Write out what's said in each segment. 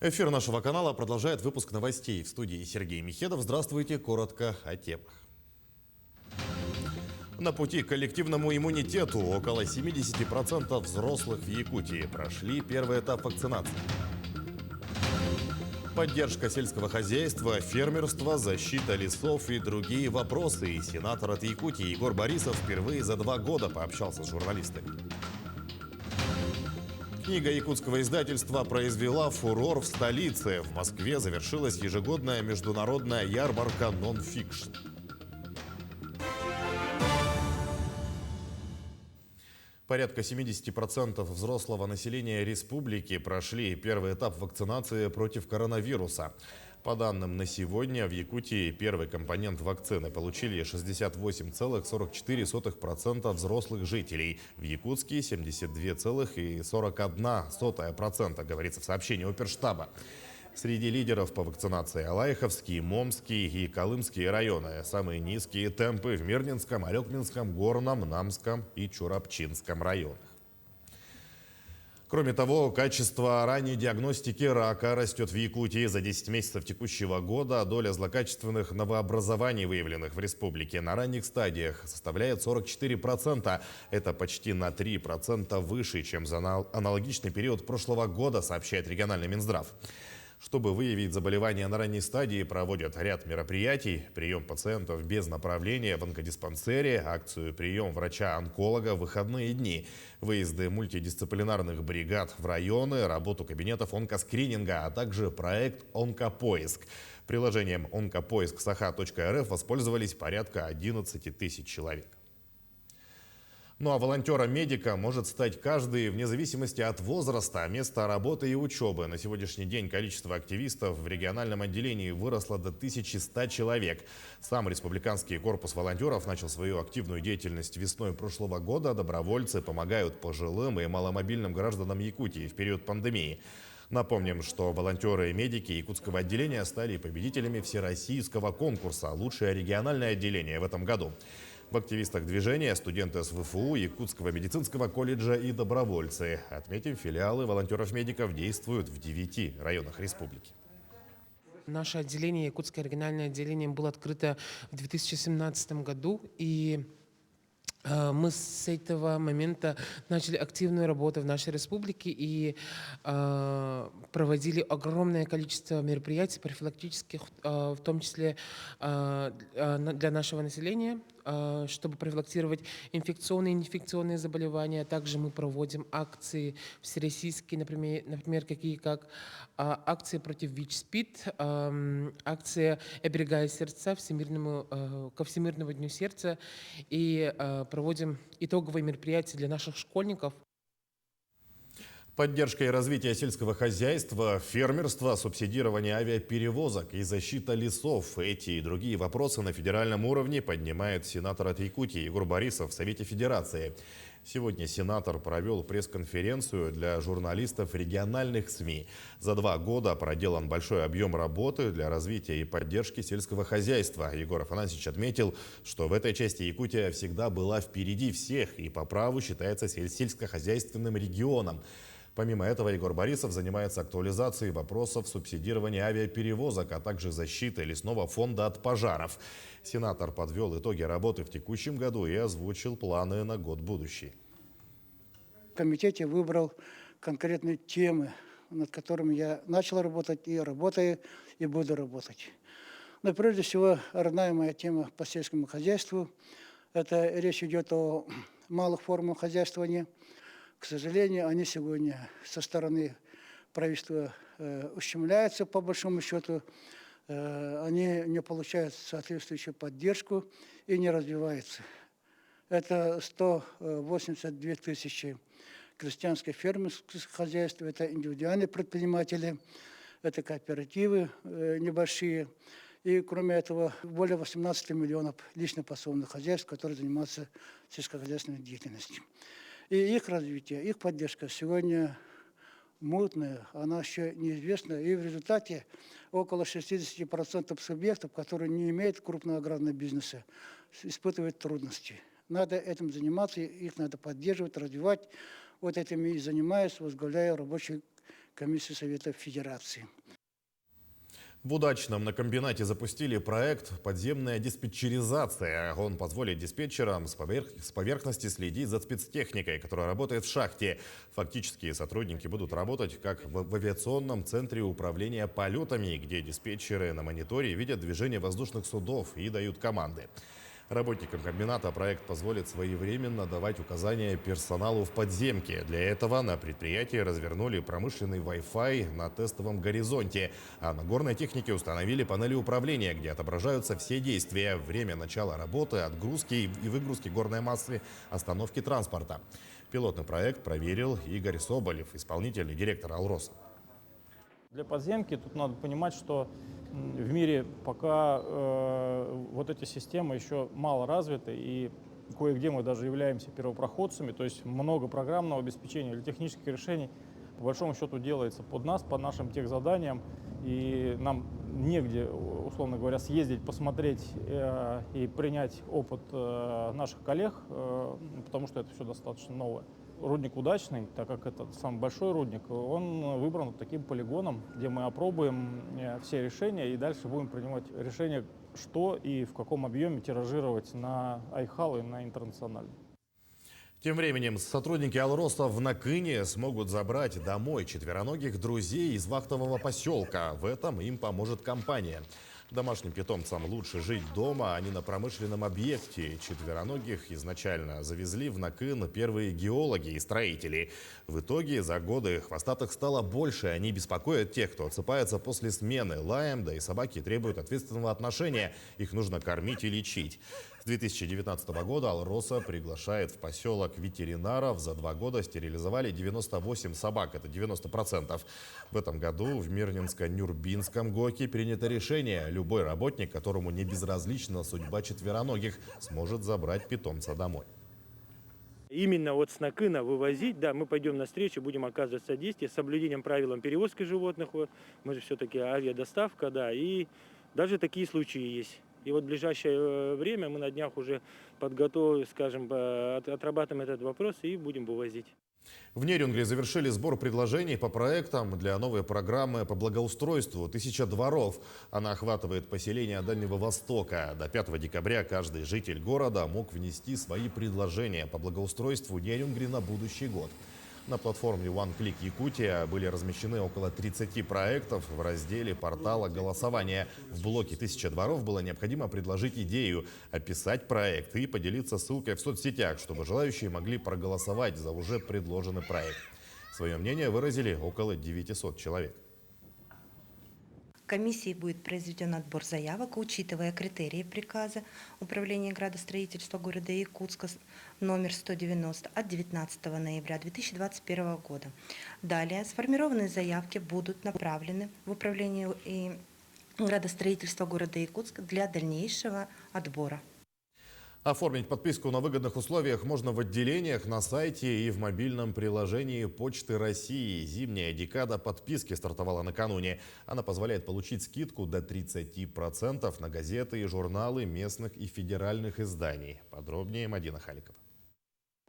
Эфир нашего канала продолжает выпуск новостей. В студии Сергей Михедов. Здравствуйте. Коротко о темах. На пути к коллективному иммунитету около 70% взрослых в Якутии прошли первый этап вакцинации. Поддержка сельского хозяйства, фермерства, защита лесов и другие вопросы. И сенатор от Якутии Егор Борисов впервые за 2 года пообщался с журналистами. Книга якутского издательства произвела фурор в столице. В Москве завершилась ежегодная международная ярмарка «Нон-фикшн». Порядка 70% взрослого населения республики прошли первый этап вакцинации против коронавируса. По данным на сегодня, в Якутии первый компонент вакцины получили 68,44% взрослых жителей. В Якутске 72,41%, говорится в сообщении оперштаба. Среди лидеров по вакцинации Алайховский, Момский и Колымские районы. Самые низкие темпы в Мирнинском, Алекминском, Горном, Намском и Чурапчинском районах. Кроме того, качество ранней диагностики рака растет в Якутии. За 10 месяцев текущего года доля злокачественных новообразований, выявленных в республике на ранних стадиях, составляет 44%. Это почти на 3% выше, чем за аналогичный период прошлого года, сообщает региональный Минздрав. Чтобы выявить заболевания на ранней стадии, проводят ряд мероприятий. Прием пациентов без направления в онкодиспансере, акцию «Прием врача-онколога» в выходные дни, выезды мультидисциплинарных бригад в районы, работу кабинетов онкоскрининга, а также проект «Онкопоиск». Приложением «Онкопоиск Саха.РФ» воспользовались порядка 11 тысяч человек. Ну а волонтером-медика может стать каждый вне зависимости от возраста, места работы и учебы. На сегодняшний день количество активистов в региональном отделении выросло до 1100 человек. Сам республиканский корпус волонтеров начал свою активную деятельность весной прошлого года. Добровольцы помогают пожилым и маломобильным гражданам Якутии в период пандемии. Напомним, что волонтеры и медики якутского отделения стали победителями всероссийского конкурса «Лучшее региональное отделение» в этом году. В активистах движения студенты СВФУ, Якутского медицинского колледжа и добровольцы. Отметим, филиалы волонтеров-медиков действуют в 9 районах республики. Наше отделение, Якутское региональное отделение, было открыто в 2017 году, и мы с этого момента начали активную работу в нашей республике и проводили огромное количество мероприятий профилактических, в том числе для нашего населения, чтобы профилактировать инфекционные и неинфекционные заболевания. Также мы проводим акции всероссийские, например, какие как акции против ВИЧ-СПИД, акция «Оберегая сердца» ко Всемирному дню сердца, и проводим итоговые мероприятия для наших школьников. Поддержка и развитие сельского хозяйства, фермерства, субсидирование авиаперевозок и защита лесов. Эти и другие вопросы на федеральном уровне поднимает сенатор от Якутии Егор Борисов в Совете Федерации. Сегодня сенатор провел пресс-конференцию для журналистов региональных СМИ. За 2 года проделан большой объем работы для развития и поддержки сельского хозяйства. Егор Афанасьевич отметил, что в этой части Якутия всегда была впереди всех и по праву считается сельскохозяйственным регионом. Помимо этого, Егор Борисов занимается актуализацией вопросов субсидирования авиаперевозок, а также защиты лесного фонда от пожаров. Сенатор подвел итоги работы в текущем году и озвучил планы на год будущий. В комитете выбрал конкретные темы, над которыми я начал работать, и работаю, и буду работать. Но прежде всего, родная моя тема по сельскому хозяйству. Это речь идет о малых формах хозяйствования. К сожалению, они сегодня со стороны правительства ущемляются, по большому счету. Они не получают соответствующую поддержку и не развиваются. Это 182 тысячи крестьянских фермерских хозяйств, это индивидуальные предприниматели, это кооперативы небольшие. И кроме этого, более 18 миллионов лично подсобных хозяйств, которые занимаются сельскохозяйственной деятельностью. И их развитие, их поддержка сегодня мутная, она еще неизвестна. И в результате около 60% субъектов, которые не имеют крупного аграрного бизнеса, испытывают трудности. Надо этим заниматься, их надо поддерживать, развивать. Вот этим и занимаюсь, возглавляю рабочий комиссии Совета Федерации. В Удачном на комбинате запустили проект «Подземная диспетчеризация». Он позволит диспетчерам с поверхности следить за спецтехникой, которая работает в шахте. Фактически сотрудники будут работать как в авиационном центре управления полетами, где диспетчеры на мониторе видят движение воздушных судов и дают команды. Работникам комбината проект позволит своевременно давать указания персоналу в подземке. Для этого на предприятии развернули промышленный Wi-Fi на тестовом горизонте, а на горной технике установили панели управления, где отображаются все действия: время начала работы, отгрузки и выгрузки горной массы, остановки транспорта. Пилотный проект проверил Игорь Соболев, исполнительный директор «Алроса». Для подземки тут надо понимать, что в мире пока вот эти системы еще мало развиты, и кое-где мы даже являемся первопроходцами, то есть много программного обеспечения или технических решений по большому счету делается под нас, по нашим техзаданиям, и нам негде, условно говоря, съездить, посмотреть и принять опыт наших коллег, потому что это все достаточно новое. Рудник Удачный, так как это самый большой рудник, он выбран таким полигоном, где мы опробуем все решения и дальше будем принимать решение, что и в каком объеме тиражировать на Айхал и на интернационале. Тем временем сотрудники «Алроса» в Накыне смогут забрать домой четвероногих друзей из вахтового поселка. В этом им поможет компания. Домашним питомцам лучше жить дома, а не на промышленном объекте. Четвероногих изначально завезли в Накын первые геологи и строители. В итоге за годы хвостатых стало больше. Они беспокоят тех, кто отсыпается после смены лаем, да и собаки требуют ответственного отношения. Их нужно кормить и лечить. С 2019 года «Алроса» приглашает в поселок ветеринаров. За 2 года стерилизовали 98 собак, это 90%. В этом году в Мирнинско-Нюрбинском ГОКе принято решение: любой работник, которому не безразлична судьба четвероногих, сможет забрать питомца домой. Именно вот с Накына вывозить, да, мы пойдем навстречу, будем оказывать содействие с соблюдением правил перевозки животных. Вот. Мы же все-таки авиадоставка, да, и даже такие случаи есть. И вот в ближайшее время мы на днях уже подготовим, скажем, отрабатываем этот вопрос и будем вывозить. В Нерюнгри завершили сбор предложений по проектам для новой программы по благоустройству «1000 дворов». Она охватывает поселения Дальнего Востока. До 5 декабря каждый житель города мог внести свои предложения по благоустройству Нерюнгри на будущий год. На платформе OneClick Якутия были размещены около 30 проектов в разделе портала голосования. В блоке «1000 дворов» было необходимо предложить идею, описать проект и поделиться ссылкой в соцсетях, чтобы желающие могли проголосовать за уже предложенный проект. Свое мнение выразили около 900 человек. Комиссией будет произведен отбор заявок, учитывая критерии приказа Управления градостроительства города Якутска номер 190 от 19 ноября 2021 года. Далее сформированные заявки будут направлены в Управление градостроительства города Якутска для дальнейшего отбора. Оформить подписку на выгодных условиях можно в отделениях, на сайте и в мобильном приложении Почты России. Зимняя декада подписки стартовала накануне. Она позволяет получить скидку до 30% на газеты и журналы местных и федеральных изданий. Подробнее Мадина Халикова.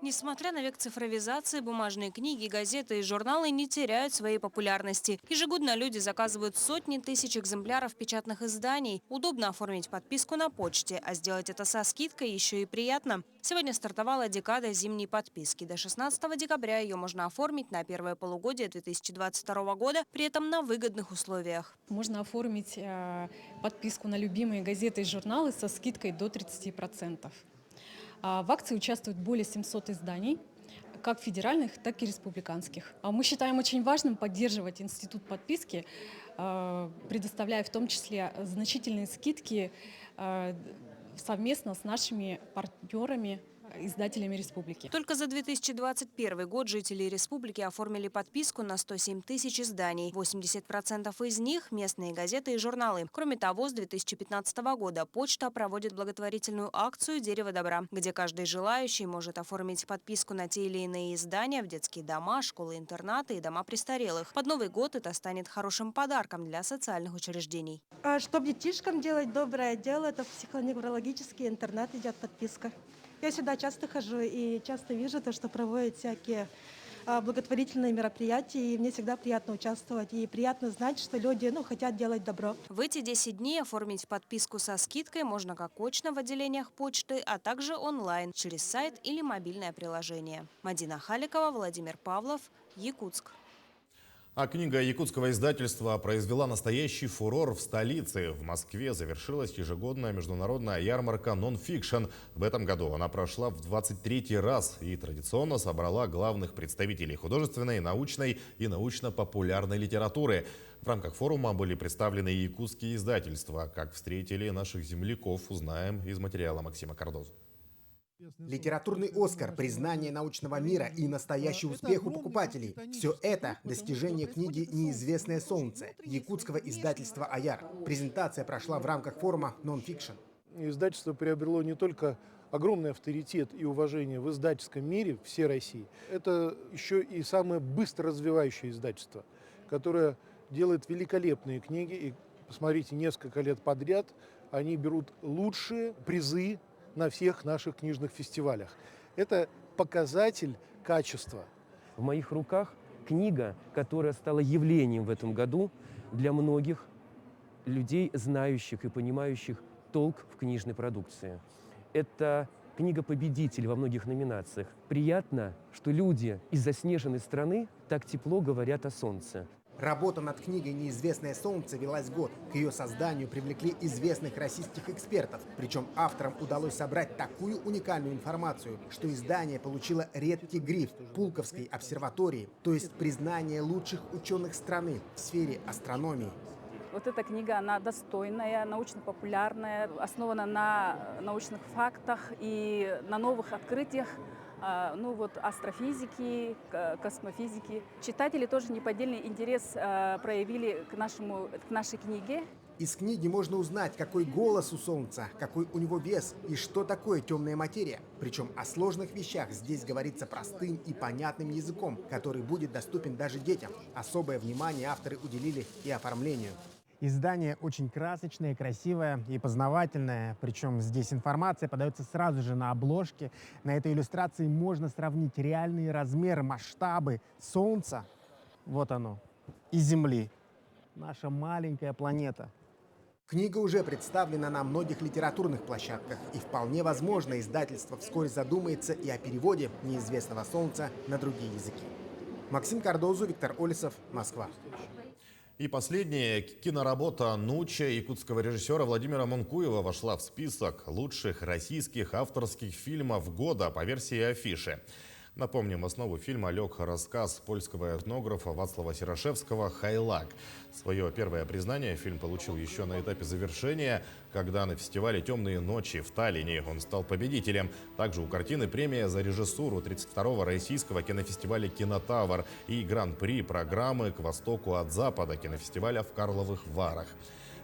Несмотря на век цифровизации, бумажные книги, газеты и журналы не теряют своей популярности. Ежегодно люди заказывают сотни тысяч экземпляров печатных изданий. Удобно оформить подписку на почте, а сделать это со скидкой еще и приятно. Сегодня стартовала декада зимней подписки. До 16 декабря ее можно оформить на первое полугодие 2022 года, при этом на выгодных условиях. Можно оформить подписку на любимые газеты и журналы со скидкой до 30%. В акции участвуют более 700 изданий, как федеральных, так и республиканских. Мы считаем очень важным поддерживать институт подписки, предоставляя в том числе значительные скидки совместно с нашими партнерами, издателями республики. Только за 2021 год жители республики оформили подписку на 107 тысяч изданий. 80% из них – местные газеты и журналы. Кроме того, с 2015 года почта проводит благотворительную акцию «Дерево добра», где каждый желающий может оформить подписку на те или иные издания в детские дома, школы-интернаты и дома престарелых. Под Новый год это станет хорошим подарком для социальных учреждений. Чтобы детишкам делать доброе дело, это в психоневрологический интернат идет подписка. Я сюда часто хожу и часто вижу то, что проводят всякие благотворительные мероприятия, и мне всегда приятно участвовать, и приятно знать, что люди хотят делать добро. В эти 10 дней оформить подписку со скидкой можно как очно в отделениях почты, а также онлайн через сайт или мобильное приложение. Мадина Халикова, Владимир Павлов, Якутск. А книга якутского издательства произвела настоящий фурор в столице. В Москве завершилась ежегодная международная ярмарка «Нон-фикшн». В этом году она прошла в 23-й раз и традиционно собрала главных представителей художественной, научной и научно-популярной литературы. В рамках форума были представлены якутские издательства. Как встретили наших земляков, узнаем из материала Максима Кардозу. Литературный «Оскар», признание научного мира и настоящий успех у покупателей – все это достижение книги «Неизвестное солнце» якутского издательства «Аяр». Презентация прошла в рамках форума «Нон-фикшн». Издательство приобрело не только огромный авторитет и уважение в издательском мире всей России, это еще и самое быстро развивающее издательство, которое делает великолепные книги. И посмотрите, несколько лет подряд они берут лучшие призы на всех наших книжных фестивалях. Это показатель качества. В моих руках книга, которая стала явлением в этом году для многих людей, знающих и понимающих толк в книжной продукции. Это книга-победитель во многих номинациях. Приятно, что люди из заснеженной страны так тепло говорят о солнце. Работа над книгой «Неизвестное солнце» велась год. К ее созданию привлекли известных российских экспертов. Причем авторам удалось собрать такую уникальную информацию, что издание получило редкий гриф Пулковской обсерватории, то есть признание лучших ученых страны в сфере астрономии. Вот эта книга, она достойная, научно-популярная, основана на научных фактах и на новых открытиях. Астрофизики, космофизики. Читатели тоже неподдельный интерес проявили к нашей книге. Из книги можно узнать, какой голос у Солнца, какой у него вес и что такое темная материя. Причем о сложных вещах здесь говорится простым и понятным языком, который будет доступен даже детям. Особое внимание авторы уделили и оформлению. Издание очень красочное, красивое и познавательное. Причем здесь информация подается сразу же на обложке. На этой иллюстрации можно сравнить реальные размеры, масштабы Солнца, вот оно, и Земли. Наша маленькая планета. Книга уже представлена на многих литературных площадках. И вполне возможно, издательство вскоре задумается и о переводе «Неизвестного солнца» на другие языки. Максим Кардозу, Виктор Олесов, Москва. И последняя киноработа «Нуча» якутского режиссера Владимира Монкуева вошла в список лучших российских авторских фильмов года по версии афиши. Напомним, в основу фильма лег рассказ польского этнографа Вацлава Сирошевского «Хайлак». Свое первое признание фильм получил еще на этапе завершения, когда на фестивале «Темные ночи» в Таллине он стал победителем. Также у картины премия за режиссуру 32-го российского кинофестиваля «Кинотавр» и гран-при программы «К востоку от запада» кинофестиваля в Карловых Варах.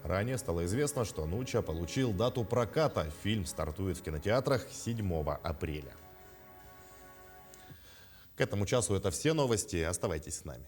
Ранее стало известно, что «Нуча» получил дату проката. Фильм стартует в кинотеатрах 7 апреля. К этому часу это все новости. Оставайтесь с нами.